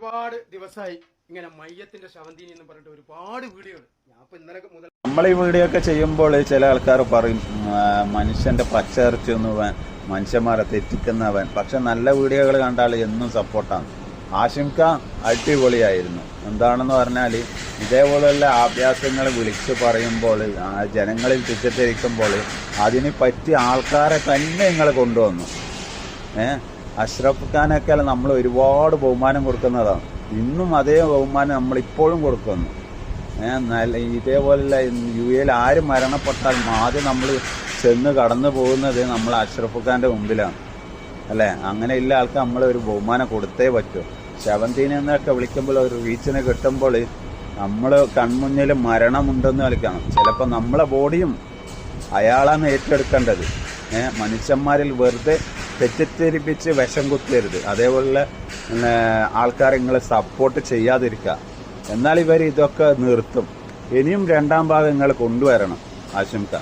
ഒരുപാട് ദിവസമായി ഇങ്ങനെ മയ്യത്തിന്റെ ശവന്തീനി എന്ന് പറഞ്ഞിട്ട് ഒരുപാട് വീഡിയോ ഞാൻ ഇപ്പൊ ഇന്നലെ മുതൽ നമ്മൾ ഈ വീഡിയോ ഒക്കെ ചെയ്യുമ്പോൾ ചില ആൾക്കാർ പറയും മനുഷ്യന്റെ പച്ചയിറച്ചിയൊന്നുവൻ മനുഷ്യന്മാരെ തെറ്റിക്കുന്നവൻ. പക്ഷെ നല്ല വീഡിയോകൾ കണ്ടാൽ എന്നും സപ്പോർട്ടാണ്. ആശിംക അടിപൊളിയായിരുന്നു. എന്താണെന്ന് പറഞ്ഞാൽ ഇതേപോലെയുള്ള അഭ്യാസങ്ങൾ വിളിച്ചു പറയുമ്പോൾ ജനങ്ങളിൽ തെറ്റിദ്ധരിക്കുമ്പോൾ അതിന് പറ്റിയ ആൾക്കാരെ തന്നെ നിങ്ങൾ കൊണ്ടുവന്നു. അഷ്റഫ് ഖാനൊക്കെ നമ്മൾ ഒരുപാട് ബഹുമാനം കൊടുക്കുന്നതാണ്. ഇന്നും അതേ ബഹുമാനം നമ്മളിപ്പോഴും കൊടുക്കുന്നു. ഇതേപോലുള്ള യു.എയിൽ ആര് മരണപ്പെട്ടാൽ ആദ്യം നമ്മൾ ചെന്ന് കടന്നു പോകുന്നത് നമ്മൾ അഷ്റഫ് ഖാൻ്റെ മുമ്പിലാണ് അല്ലേ. അങ്ങനെയുള്ള ആൾക്ക് നമ്മൾ ഒരു ബഹുമാനം കൊടുത്തേ പറ്റൂ. ശവന്തീനി എന്നൊക്കെ വിളിക്കുമ്പോൾ ഒരു റീച്ചിനെ കിട്ടുമ്പോൾ നമ്മൾ കൺമുന്നിൽ മരണമുണ്ടെന്ന് കളിക്കണം. ചിലപ്പോൾ നമ്മളെ ബോഡിയും അയാളാണ് ഏറ്റെടുക്കേണ്ടത്. മനുഷ്യന്മാരിൽ വെറുതെ തെറ്റിദ്ധരിപ്പിച്ച് വിഷം കുത്തരുത്. അതേപോലെ ആൾക്കാരെ നിങ്ങൾ സപ്പോർട്ട് ചെയ്യാതിരിക്കുക. എന്നാൽ ഇവർ ഇതൊക്കെ നിർത്തും. ഇനിയും രണ്ടാം ഭാഗം നിങ്ങൾ കൊണ്ടുവരണം ആശംക.